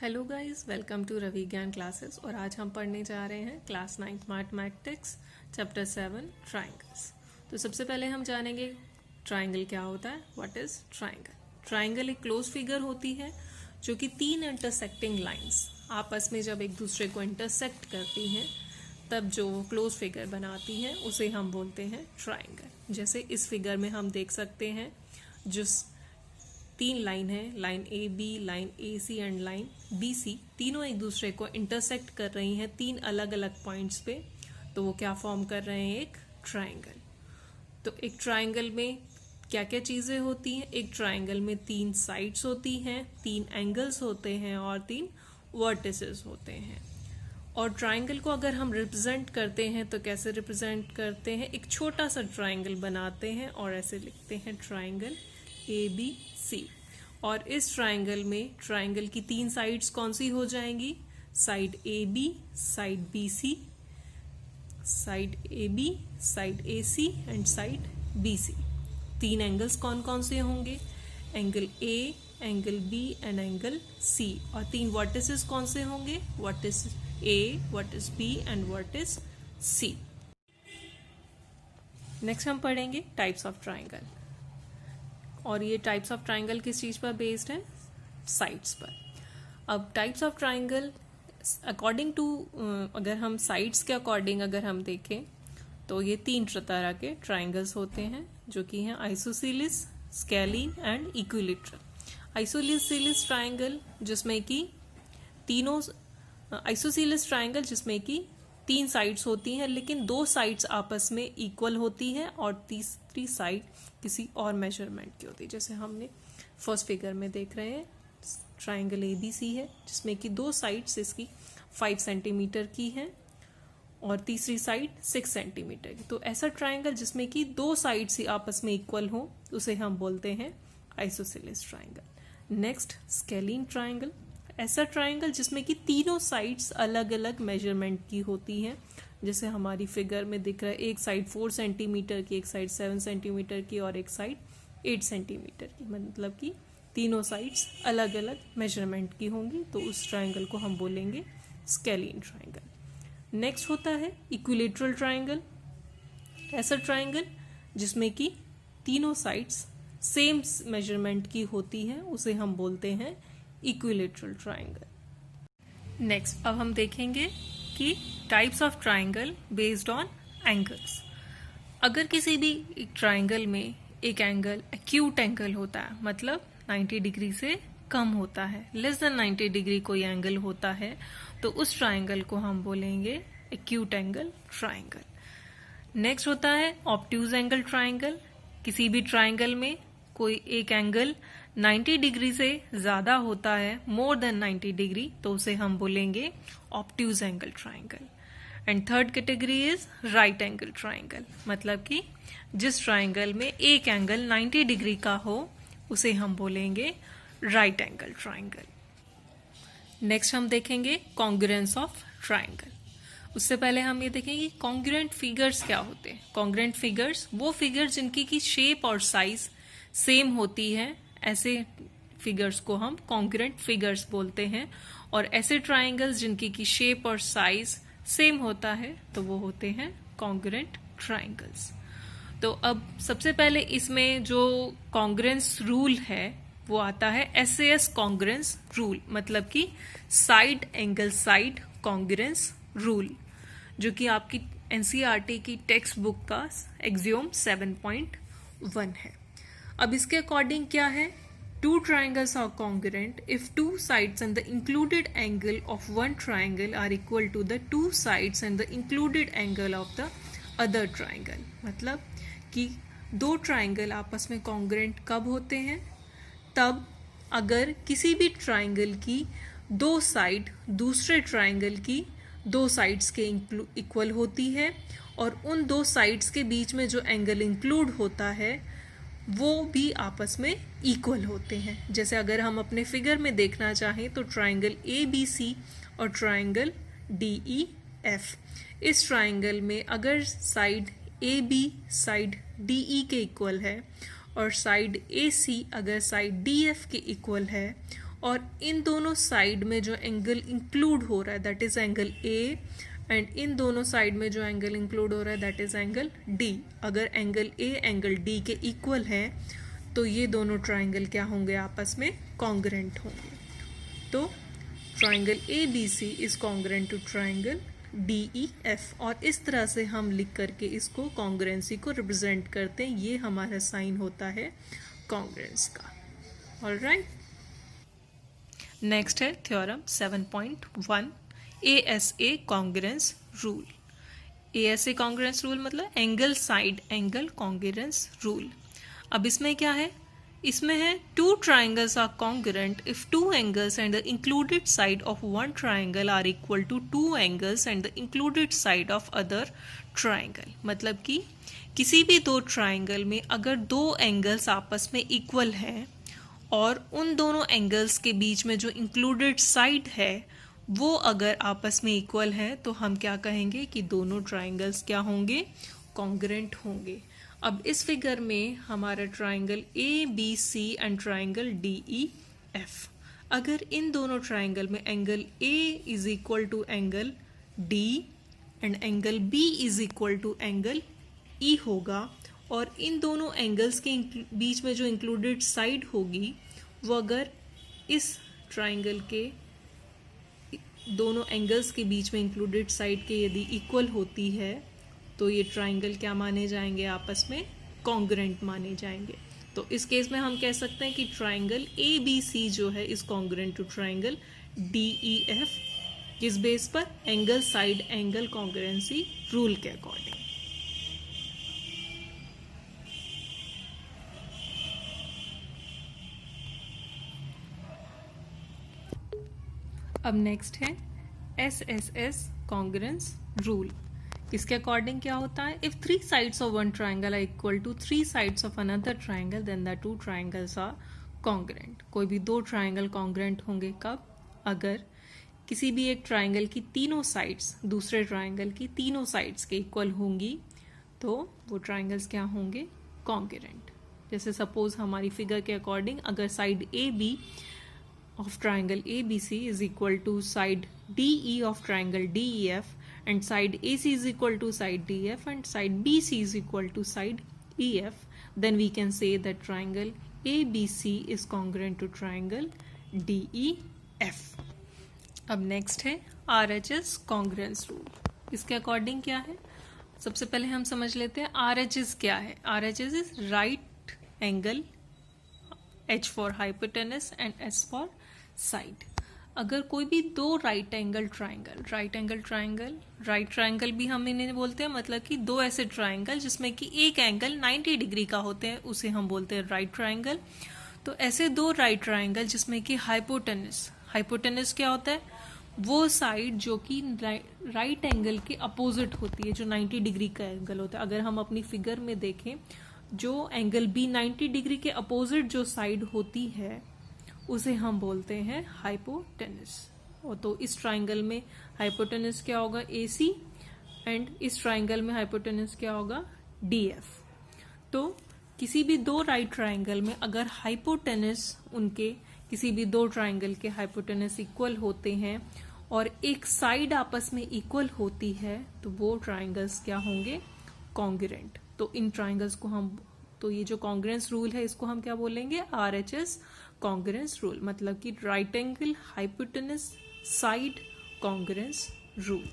Hello guys, welcome to Ravi Gyan classes. और आज हम पढ़ने जा रहे हैं class 9th mathematics chapter 7 triangles. तो सबसे पहले हम जानेंगे ट्राइंगल क्या होता है। What is triangle? ट्राइंगल एक क्लोज फिगर होती है जो कि तीन इंटरसेक्टिंग लाइंस आपस में जब एक दूसरे को इंटरसेक्ट करती हैं तब जो क्लोज फिगर बनाती हैं उसे हम बोलते हैं ट्राइंगल। जैसे इस फिगर में हम देख सकते हैं जो तीन लाइन है, line a b, line a c and line b c, तीनों एक दूसरे को इंटरसेक्ट कर रही हैं तीन अलग अलग पॉइंट्स पे। तो वो क्या फॉर्म कर रहे हैं? एक ट्राइंगल। तो एक ट्राइंगल में क्या क्या चीजें होती हैं? एक ट्राइंगल में तीन साइड्स होती हैं, तीन एंगल्स होते हैं और तीन वर्टिसेस होते हैं। और ट्राइंगल को अगर हम रिप्रेजेंट करते हैं तो कैसे रिप्रेजेंट करते हैं? एक छोटा सा ट्राइंगल बनाते हैं और ऐसे लिखते हैं ट्राइंगल ए बी सी। और इस ट्राइंगल में ट्राइंगल की तीन साइड्स कौन सी हो जाएंगी? Side a b, side b c, side a b, side a c and side b c. तीन एंगल्स कौन कौन से होंगे? Angle a, angle b and angle c. और तीन वर्टिसेस कौन से होंगे? Vertex a, vertex b and vertex c. Next हम पढ़ेंगे टाइप्स ऑफ ट्राइंगल। और ये टाइप्स ऑफ ट्राइंगल किस चीज पर बेस्ड है? साइड्स पर। अब types of triangle according to, अगर हम साइड्स के अकॉर्डिंग अगर हम देखें तो ये तीन तरह के ट्राइंगल्स होते हैं जो कि हैं isosceles, scalene and equilateral. Isosceles triangle जिसमें कि तीनों, आइसोसेलेस ट्राइंगल जिसमें कि तीन साइड्स होती हैं लेकिन दो साइड्स आपस में इक्वल होती हैं और तीसरी साइड किसी और मेजरमेंट की होती है। जैसे हमने फर्स्ट फिगर में देख रहे हैं ट्राइंगल ए बी सी है जिसमें कि दो साइड्स इसकी 5 सेंटीमीटर की हैं और तीसरी साइड 6 सेंटीमीटर की। तो ऐसा ट्राइंगल जिसमें कि दो साइड्स ही आपस में इक्वल हो उसे हम बोलते हैं isosceles triangle. Next scalene triangle, ऐसा ट्राइंगल जिसमें कि तीनों साइड्स अलग अलग मेजरमेंट की होती हैं। जैसे हमारी फिगर में दिख रहा है एक साइड 4 सेंटीमीटर की, एक साइड 7 सेंटीमीटर की और एक साइड 8 सेंटीमीटर की। मतलब कि तीनों साइड्स अलग अलग मेजरमेंट की होंगी तो उस ट्राइंगल को हम बोलेंगे स्केलीन ट्राइंगल। नेक्स्ट होता है इक्विलेटरल ट्राइंगल, ऐसा ट्राइंगल जिसमें कि तीनों साइड्स सेम मेजरमेंट की होती हैं उसे हम बोलते हैं इक्विलेटरल ट्राइंगल। नेक्स्ट अब हम देखेंगे कि types of triangle based on angles. अगर किसी भी एक ट्राइंगल में एक एंगल एक्यूट एंगल होता है, मतलब 90 डिग्री से कम होता है, लेस देन 90 डिग्री कोई एंगल होता है, तो उस ट्राइंगल को हम बोलेंगे एक्यूट एंगल ट्राइंगल। नेक्स्ट होता है ऑब्ट्यूज एंगल ट्राइंगल। किसी भी ट्राइंगल में कोई एक एंगल 90 डिग्री से ज्यादा होता है, मोर देन 90 डिग्री, तो उसे हम बोलेंगे obtuse angle triangle. And third category is right angle triangle, मतलब कि जिस ट्राइंगल में एक एंगल 90 डिग्री का हो उसे हम बोलेंगे राइट एंगल ट्राइंगल। नेक्स्ट हम देखेंगे कॉन्ग्रुएंस ऑफ ट्राइंगल। उससे पहले हम ये देखेंगे कॉन्ग्रुएंट फिगर्स क्या होते हैं। कॉन्ग्रुएंट फिगर्स वो फिगर्स जिनकी की शेप और साइज सेम होती है, ऐसे फिगर्स को हम कॉन्ग्रुएंट फिगर्स बोलते हैं। और ऐसे ट्राइंगल्स जिनकी की शेप और साइज सेम होता है तो वो होते हैं कॉन्ग्रुएंट ट्राइंगल्स। तो अब सबसे पहले इसमें जो कॉन्ग्रुएंस रूल है वो आता है SAS कॉन्ग्रुएंस रूल, मतलब कि side angle side congruence rule, जो कि आपकी NCERT की टेक्स्ट बुक का एक्सियोम 7.1 है। अब इसके अकॉर्डिंग क्या है? Two triangles are congruent if two sides and the included angle of one triangle are equal to the two sides and the included angle of the other triangle. मतलब कि दो triangle आपस में कॉन्ग्रुएंट कब होते हैं? तब अगर किसी भी ट्राइंगल की दो साइड दूसरे ट्राइंगल की दो साइड्स के इक्वल होती है और उन दो साइड्स के बीच में जो एंगल इंक्लूड होता है वो भी आपस में इक्वल होते हैं। जैसे अगर हम अपने फिगर में देखना चाहें तो ट्राइंगल ABC और ट्राइंगल DEF, इस ट्राइंगल में अगर साइड AB साइड DE के इक्वल है और साइड AC अगर साइड DF के इक्वल है और इन दोनों साइड में जो एंगल इंक्लूड हो रहा है that is angle A, and in दोनों साइड में जो एंगल इंक्लूड हो रहा है दैट इज एंगल डी। अगर एंगल ए एंगल डी के इक्वल है तो ये दोनों ट्राइंगल क्या होंगे, आपस में कॉन्ग्रेंट होंगे। तो triangle a b c is congruent to triangle d e f, और इस तरह से हम लिख करके इसको कॉन्ग्रेंसी को रिप्रेजेंट करते हैं। ये हमारा साइन होता है कॉन्ग्रेंस का। ऑलराइट, नेक्स्ट है theorem 7.1 ASA congruence rule. ASA congruence rule मतलब angle side angle congruence rule. अब इसमें क्या है, इसमें है two triangles are congruent if two angles and the included side of one triangle are equal to two angles and the included side of other triangle. मतलब कि किसी भी दो ट्राइंगल में अगर दो एंगल्स आपस में इक्वल हैं और उन दोनों एंगल्स के बीच में जो इंक्लूडेड साइड है वो अगर आपस में इक्वल है तो हम क्या कहेंगे कि दोनों ट्राइंगल्स क्या होंगे, कॉन्ग्रेंट होंगे। अब इस फिगर में हमारा triangle a b c and triangle d e f, अगर इन दोनों ट्राइंगल में angle a is equal to angle d and angle b is equal to angle e होगा, और इन दोनों एंगल्स के बीच में जो इंक्लूडेड साइड होगी वो अगर इस ट्राइंगल के दोनों एंगल्स के बीच में इंक्लूडेड साइड के यदि इक्वल होती है तो ये ट्राइंगल क्या माने जाएंगे, आपस में कॉन्ग्रेंट माने जाएंगे। तो इस केस में हम कह सकते हैं कि ट्राइंगल ए बी सी जो है is congruent to triangle d e f, किस बेस पर, angle side angle congruency rule के अकॉर्डिंग। अब नेक्स्ट है SSS कॉन्ग्रेंस रूल। इसके अकॉर्डिंग क्या होता है, if three sides of one triangle are equal to three sides of another triangle then the two triangles are congruent. कोई भी दो ट्राइंगल कॉन्ग्रेंट होंगे कब, अगर किसी भी एक ट्राइंगल की तीनों साइड्स दूसरे ट्राइंगल की तीनों साइड्स के इक्वल होंगी तो वो ट्राइंगल्स क्या होंगे, कॉन्ग्रेंट। जैसे सपोज हमारी फिगर के अकॉर्डिंग अगर side a b of triangle ABC is equal to side DE of triangle DEF and side AC is equal to side DF and side BC is equal to side EF, then we can say that triangle ABC is congruent to triangle DEF. अब next है RHS congruence rule। इसके according क्या है, सबसे पहले हम समझ लेते हैं RHS क्या है। RHS is right angle, H for hypotenuse and S for side. अगर कोई भी दो राइट एंगल ट्राइंगल भी हम इन्हें बोलते हैं, मतलब कि दो ऐसे ट्राइंगल जिसमें कि एक एंगल 90 डिग्री का होते हैं उसे हम बोलते हैं राइट ट्राइंगल। तो ऐसे दो राइट ट्राइंगल जिसमें कि हाइपोटेनस क्या होता है, वो साइड जो कि राइट एंगल के अपोजिट होती है, जो 90 डिग्री का एंगल होता है। अगर हम अपनी फिगर में देखें जो एंगल बी 90 डिग्री के अपोजिट जो साइड होती है उसे हम बोलते हैं हाइपोटेनस। और तो इस ट्राइंगल में हाइपोटेनस क्या होगा, AC, एंड इस ट्राइंगल में हाइपोटेनस क्या होगा, DF। तो किसी भी दो राइट ट्राइंगल में अगर हाइपोटेनस उनके किसी भी दो ट्राइंगल के हाइपोटेनस इक्वल होते हैं और एक साइड आपस में इक्वल होती है तो वो ट्राइंगल्स क्या होंगे, कॉन्ग्रुएंट। तो इन ट्राइंगल्स को हम, तो ये जो कॉन्ग्रुएंस रूल है इसको हम क्या बोलेंगे, RHS कॉन्ग्रुएंस रूल, मतलब कि right angle hypotenuse side congruence rule.